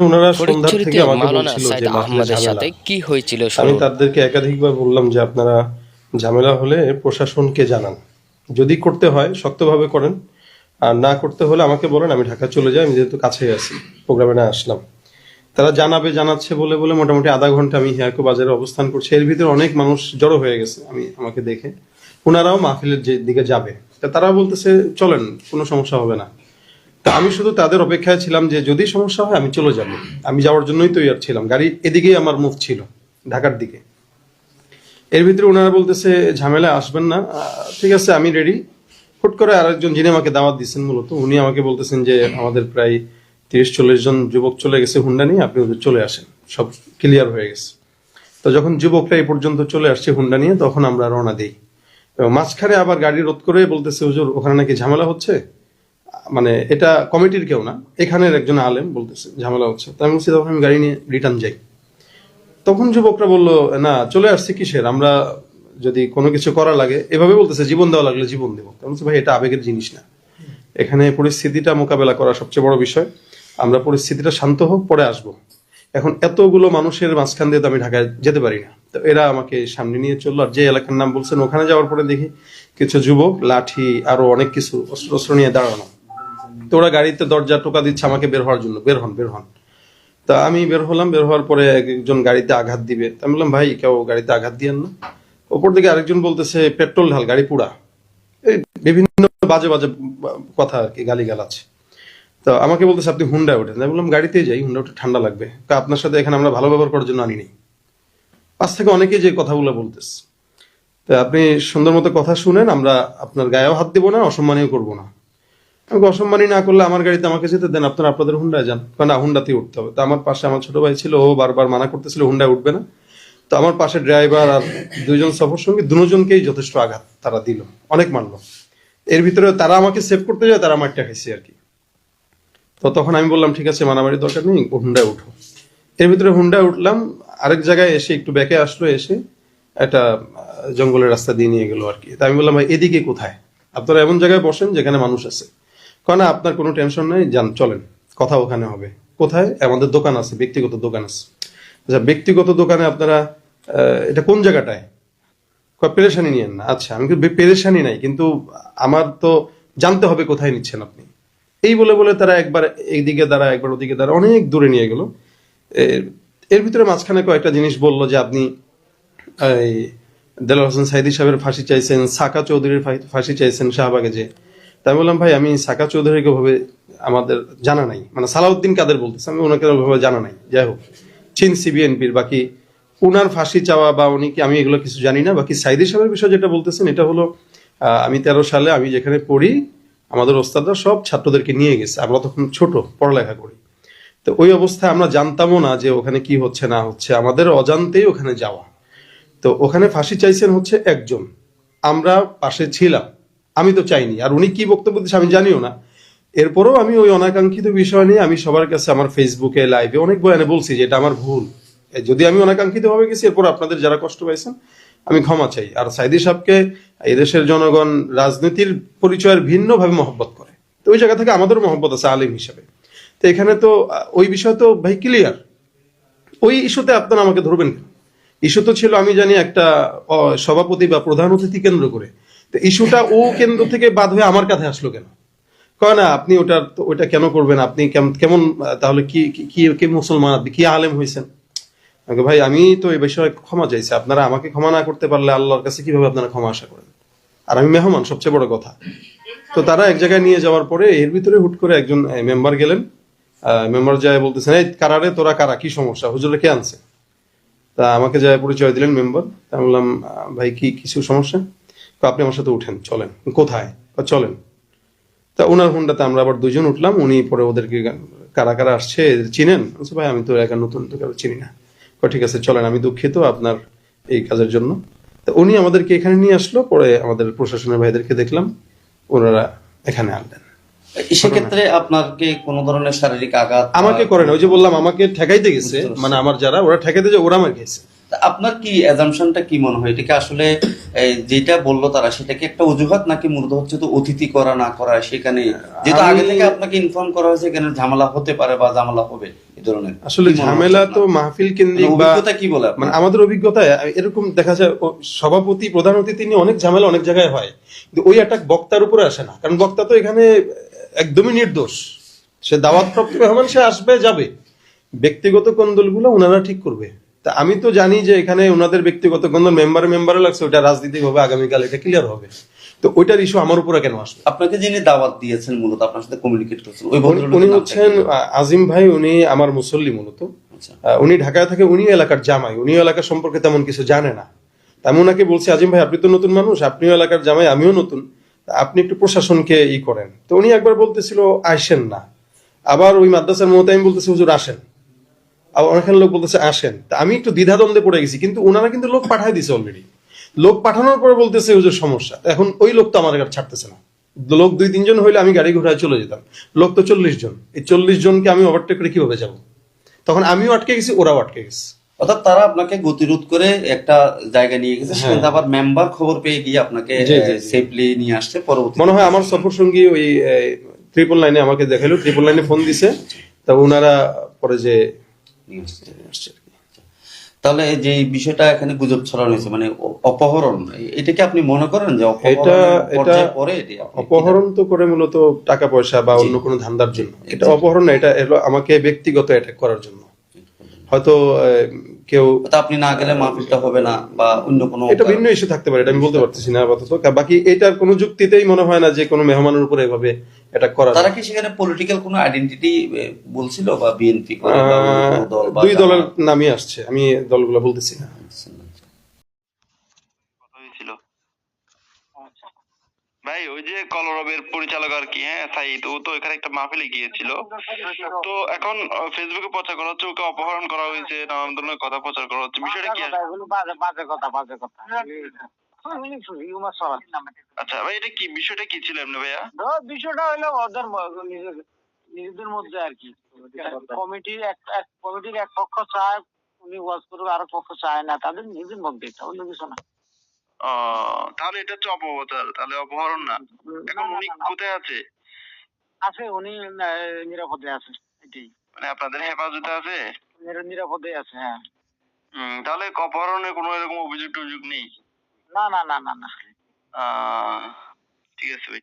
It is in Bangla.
ওনারা সন্ধ্যার থেকে আমাকে মাওলানা বলছিল সাইদ যে মাহফিলে আহমদের ঝামেলা। সাথে কি হয়েছিল আমি শুনুন। তাদেরকে একাধিকবার বললাম যে আপনারা ঝামেলা হলে প্রশাসনকে জানান, যদি করতে হয় শক্তভাবে করেন, আর না করতে হলে আমাকে বলেন, আমি ঢাকা চলে যাই, আমি যেহেতু কাছে আছি, প্রোগ্রামে না আসলাম। তারা জানাচ্ছে বলে বলে মোটামুটি আধা ঘন্টা আমি হিয়াকো বাজারে অবস্থান করছি। এর ভিতরে অনেক মানুষ জড়ো হয়ে গেছে আমাকে দেখে, ওনারাও মাহফিলের যে দিকে যাবে, তা তারা বলতেছে চলেন, কোনো সমস্যা হবে না। তা আমি শুধু তাদের অপেক্ষায় ছিলাম যে যদি সমস্যা হয় আমি চলে যাব, আমি যাওয়ার জন্যই তৈরি ছিলাম। গাড়ি এদিকেই আমার মুভ ছিল, ঢাকার দিকে। এর ভিতরে ওনারা বলতেছে ঝামেলা আসবেন না, ঠিক আছে আমি রেডি। হুট করে আরেকজন যিনি আমাকে দাওয়াত দিচ্ছেন মূলত, উনি আমাকে বলতেছেন যে আমাদের প্রায় 30-40 জন যুবক চলে গেছে হুন্ডা নিয়ে, আপনি ওদের চলে আসেন, সব ক্লিয়ার হয়ে গেছে। তো যখন যুবকরা এই পর্যন্ত চলে আসছে হুন্ডা নিয়ে, তখন আমরা রওনা দিই। এবং মাঝখানে আবার গাড়ি রোধ করে বলতেছে হুজুর ওখানে নাকি ঝামেলা হচ্ছে, মানে এটা কমিটির কেউ না, এখানের একজন আলেম বলতেছে ঝামেলা হচ্ছে। তো আমি বলছি তখন আমি গাড়ি নিয়ে রিটার্ন যাই। তখন যুবকরা বললো না চলে আসছে কিসের, আমরা যদি কোনো কিছু করা লাগে, এভাবে বলতেছে জীবন দেওয়া লাগলে জীবন দেবো। আমি বলছি ভাই এটা আবেগের জিনিস না, এখানে পরিস্থিতিটা মোকাবেলা করা সবচেয়ে বড় বিষয়। আমরা পরিস্থিতিটা শান্ত হোক, পরে আসবো। এখন এতগুলো মানুষের মাঝখান দিয়ে তো আমি ঢাকায় যেতে পারি না। তো এরা আমাকে সামনে নিয়ে চললো, আর যে এলাকার নাম বলছেন ওখানে যাওয়ার পরে দেখি কিছু যুবক লাঠি আরো অনেক কিছু অস্ত্র নিয়ে দাঁড়ানো। তো ওরা গাড়িতে দরজা টোকা দিচ্ছে আমাকে বের হওয়ার জন্য, বের হন বের হন। তা আমি বের হলাম, বের হওয়ার পরে একজন গাড়িতে আঘাত দিবে, তা আমি বললাম ভাই কেউ গাড়িতে আঘাত দিয়েন না। ওপর দিকে আরেকজন বলতেছে পেট্রোল ঢাল, গাড়ি পুরা। এই বিভিন্ন বাজে বাজে কথা আর কি, গালিগালাজ। তো আমাকে বলতেছে আপনি হুন্ডায় ওঠেন, আমি বললাম গাড়িতেই যাই, হুন্ডা উঠে ঠান্ডা লাগবে, আপনার সাথে এখানে আমরা ভালো ব্যবহার করার জন্য আনি নেই। পাশ থেকে অনেকেই যে কথাগুলো বলতেছে, তো আপনি সুন্দর মতো কথা শুনেন, আমরা আপনার গায়েও হাত দিব না, অসম্মানীয় করবো না। আমাকে অসম্মানী না করলে আমার গাড়িতে আমাকে যেতে দেন, আপনারা আপনাদের হুন্ডায় যান। না হুন্ডাতেই উঠতে হবে। তো আমার পাশে আমার ছোট ভাই ছিল, ও বারবার মানা করতেছিল হুন্ডায় উঠবে না। তো আমার পাশে ড্রাইভার আর দুইজন সফর সঙ্গী, দুজনকেই যথেষ্ট আঘাত তারা দিল, অনেক মারলো। এর ভিতরে তারা আমাকে সেভ করতে যায়, তারা মারটা খাইছে আর কি। তো তখন আমি বললাম ঠিক আছে মারামারি দরকার নেই, হুন্ডায় উঠো। এর ভিতরে হুন্ডায় উঠলাম, আরেক জায়গায় এসে একটু ব্যাকে আসলো, এসে একটা জঙ্গলের রাস্তা দিয়ে নিয়ে গেল আর কি। তা আমি বললাম ভাই এদিকে কোথায়, আপনারা এমন জায়গায় বসেন যেখানে মানুষ আছে। না আপনার কোনো টেনশন নেই, যান চলেন, কথা ওখানে হবে। কোথায়? আমাদের দোকান আছে, ব্যক্তিগত দোকান আছে। আচ্ছা ব্যক্তিগত দোকানে আপনারা এটা কোন জায়গাটায়? পেরেশানি নিয়েন না। আচ্ছা আমি পেরেশানি নাই, কিন্তু আমার তো জানতে হবে কোথায় নিচ্ছেন আপনি। এই বলে বলে তারা একবার এইদিকে দাঁড়া, একবার ওদিকে দাঁড়া, অনেক দূরে নিয়ে গেল। এর ভিতরে মাঝখানে কয়েকটা জিনিস বললো যে আপনি এই দেলোয়ার হোসেন সাইদি সাহেবের ফাঁসি চাইছেন, সাকা চৌধুরীর ফাঁসি চাইছেন শাহবাগে যে। তাই বললাম ভাই আমি সাকা চৌধুরীকে ভাবে আমাদের জানা নাই, মানে সালাউদ্দিন কাদের বলতেছে, আমি ওনাকে ভাবে জানা নাই। যাই হোক চিনছি বিএনপির, বাকি উনার ফাঁসি চাওয়া বা উনি কি, আমি এগুলো কিছু জানি না। বাকি সাইদি সাহেবের বিষয় যেটা বলতেছেন, এটা হলো আমি 13 সালে আমি যেখানে পড়ি, আমাদের ওস্তাদরা সব ছাত্রদেরকে নিয়ে গেছে, আমরা তখন ছোট পড়ালেখা করি। তো ওই অবস্থায় আমরা জানতামও না যে ওখানে কি হচ্ছে না হচ্ছে, আমাদের অজান্তেই ওখানে যাওয়া। তো ওখানে ফাঁসি চাইছেন হচ্ছে একজন, আমরা পাশে ছিলাম, আমি তো চাইনি। আর উনি কি বক্তব্য দিচ্ছে আমি জানিও না। এরপরও আমি ওই অনাকাঙ্ক্ষিত বিষয় নিয়ে আমি সবার কাছে আমার ফেসবুকে লাইভে অনেক বয়ানে বলছি যে এটা আমার ভুল, যদি আমি অনাকাঙ্ক্ষিত ভাবে গেছি, এরপর আপনাদের যারা কষ্ট পাইছেন আমি ক্ষমা চাই। আর সাইদি সাহেবকে এদেশের জনগণ রাজনীতির পরিচয়ের ভিন্নভাবে মহব্বত করে, তো ওই জায়গা থেকে আমাদেরও মহব্বত আছে আলিম হিসাবে। তো এখানে তো ওই বিষয় তো ভাই ক্লিয়ার। ওই ইস্যুতে আপনারা আমাকে ধরবেন কেন? ইস্যু তো ছিল আমি জানি একটা সভাপতি বা প্রধান অতিথি কেন্দ্র করে। তো ইস্যুটা ও কেন্দ্র থেকে বাদ হয়ে আমার কাছে আসলো কেন? কয় না আপনি ওটা কেন করবেন, আপনি কেমন তাহলে কি কি কি মুসলমান, আপনি কি আলেম হয়েছেন? ভাই আমি তো এই বিষয়ে ক্ষমা চাইছি, আপনারা আমাকে ক্ষমা না করতে পারলে আল্লাহর কাছে কিভাবে আপনারা ক্ষমা আশা করেন? আর আমি মেহমান, সবচেয়ে বড় কথা। তো তারা এক জায়গায় নিয়ে যাওয়ার পরে এর ভিতরে হুট করে একজন মেম্বার গেলেন, মেম্বার যায় বলতেছেন এই কারারে তোরা কারা, কি সমস্যা, হুজুরে কে আনছে? তা আমাকে যায় পরিচয় দিলেন মেম্বার। তা বললাম ভাই কি কিছু সমস্যা? আপনি আমার সাথে উঠেন, চলেন। কোথায়? চলেন। তা ওনার হুন্ডাতে আমরা আবার দুজন উঠলাম। উনি পরে ওদেরকে কারা কারা আসছে চিনেন? ভাই আমি তো একা নতুন, তো কারো চিনি না। ঠিক আছে চলেন, আমি দুঃখিত আপনার এই কাজের জন্য। তা উনি আমাদেরকে এখানে নিয়ে আসলো, পরে আমাদের প্রশাসনের ভাইদেরকে দেখলাম, ওনারা এখানে আনলেন। সেক্ষেত্রে আপনার কি কোনো ধরনের শারীরিক আঘাত? আমাকে করেন, ওই যে বললাম আমাকে ঠেকাইতে গেছে, মানে আমার যারা ওরা ঠেকাইতে যে ওরা আমার গেছে। তা আপনার কি অ্যাজাম্পশনটা কি মনে হয়, এটা কি আসলে যেটা বললো তারা সেটা কি একটা অজুহাত, নাকি মূলত হচ্ছে তো অতিথি করা না করা, সেখানে যেহেতু আগে থেকে আপনাকে ইনফর্ম করা হয়েছে এখানে ঝামেলা হতে পারে বা ঝামেলা হবে এই ধরনের, আসলে কি মনে হচ্ছে ঝামেলা তো আপনার? মাহফিল মানে কেন্দ্রিক বা অভিজ্ঞতা কি বলে মানে আপনার? আমাদের অভিজ্ঞতায় এরকম দেখা যায় সভাপতি প্রধান অতিথি নিয়ে অনেক ঝামেলা অনেক জায়গায় হয়, কিন্তু ওই অ্যাটাক বক্তার উপরে আসে না, কারণ বক্তা তো এখানে একদমই নির্দোষ। সে দাওয়াতপ্রাপ্ত মেহমান, সে আসবে যাবে, ব্যক্তিগত কোন্দলগুলো ওনারা ঠিক করবে। তা আমি তো জানি যে এখানে ওনাদের ব্যক্তিগত কোন্দল মেম্বারে লাগছে, ওটা রাজনীতিক হবে, আগামীকাল এটা ক্লিয়ার হবে। তো ওইটার ইস্যু আমার উপরে কেন আসবে? আপনাকে যিনি দাওয়াত দিয়েছেন মূলত আপনার সাথে কমিউনিকেট করছেন ওই উনি ভদ্রলোকের নামটা হচ্ছেন কি? আজিম ভাই, উনি আমার মুসল্লি মূলত। আচ্ছা। উনি ঢাকায় থাকে, উনি এলাকার জামাই, উনি এলাকা সম্পর্কে তেমন কিছু জানে না। তা আমি ওনাকে বলছি, আজিম ভাই আপনি তো নতুন মানুষ, আপনিও এলাকার জামাই, আমিও নতুন, তা আপনি একটু প্রশাসনকে করেন। তো উনি একবার বলতেছিল আসেন না, আবার ওই মাদ্রাসার মতো আমি বলতেছি হুজুর আসেন, আবার অনেকখানে লোক বলতেছে আসেন। তা আমি একটু দ্বিধাদ্বন্দ্বে পড়ে গেছি, কিন্তু ওনারা কিন্তু লোক পাঠায় দিছে অলরেডি। লোক পাঠানোর পরে বলতেছে হুজুর সমস্যা। এখন ওই লোক তো আমার কাছে ছাড়তেছে না। লোক 2-3 জন হইলে আমি গাড়ি ঘোড়ায় চলে যেতাম, লোক তো 40 জন। এই 40 জনকে আমি ওভারটেক করে কিভাবে যাব? তখন আমিও আটকে গেছি, ওরাও আটকে গেছে। অর্থাৎ তারা আপনাকে গতিরোধ করে একটা জায়গায় নিয়ে গেছে, হ্যাঁ। সেখানে আবার মেম্বার খবর পেয়ে গিয়ে আপনাকে জি, জি, জি। সেফলি নিয়ে আসছে পরবর্তী। মনে হয় আমার সফর সঙ্গী ওই 999 আমাকে দেখাইলো, 999 ফোন দিছে, তা ওনারা পরে যে আসছে আর কি। তাহলে এই যে এই বিষয়টা এখানে গুজব ছড়ানো হয়েছে মানে অপহরণ, এটা কি আপনি মনে করেন যে এটা অপহরণের এটা পর্যায়ে পড়ে? এটি আপনি কি অপহরণ তো করে মূলত টাকা পয়সা বা জি। অন্য কোনো ধান্দার জন্য। এটা Exactly. অপহরণ না, এটা এলো আমাকে ব্যক্তিগত অ্যাটাক করার জন্য। হয়তো কেউ, তা আপনি না গেলে মাহফিলটা হবে না বা অন্য কোনো এটা ভিন্ন ইস্যু থাকতে পারে, এটা আমি বলতে পারতেছি না আপাতত। বাকি এটার কোনো যুক্তিতেই মনে হয় না যে কোনো মেহমানের উপরে এভাবে অ্যাটাক করা তারা যায়। কি সেখানে পলিটিক্যাল কোনো আইডেন্টিটি বলছিল বা বিএনপি করে বা অন্য কোনো দল বা 2 দলের জামাত? নামই আসছে, আমি দলগুলো বলতেছি না। কথা হয়েছিল ভাই, ওই যে কলরবের পরিচালক আর কি, হ্যাঁ সাইদ, ও তো এখানে একটা মাহফিলে গিয়েছিল। তো এখন ফেসবুকে প্রচার করা হচ্ছে ওকে অপহরণ করা হয়েছে, নানান ধরনের কথা প্রচার করা হচ্ছে, বিষয়টা কি? আচ্ছা ভাই, এটা কি বিষয়টা কি ছিল এমনি ভাইয়া? বিষয়টা হলো ওদের নিজেদের মধ্যে আর কি। কমিটির এক পক্ষ চায় উনি ওয়াজ করবে, আর পক্ষ চায় না, তাদের নিজের মধ্যে, এটা অন্য কিছু না। তাহলে এটা হচ্ছে অপপ্রচার, তাহলে অপহরণ না। এখন উনি কোথায় আছে? আছে উনি নিরাপদে আছে, এটাই। মানে আপনাদের হেফাজতে আছে? নিরাপদে আছে, হ্যাঁ। তাহলে অপহরণের কোনো এরকম অভিযোগ টভিযোগ নেই? না না না না না। আহ ঠিক আছে ভাই।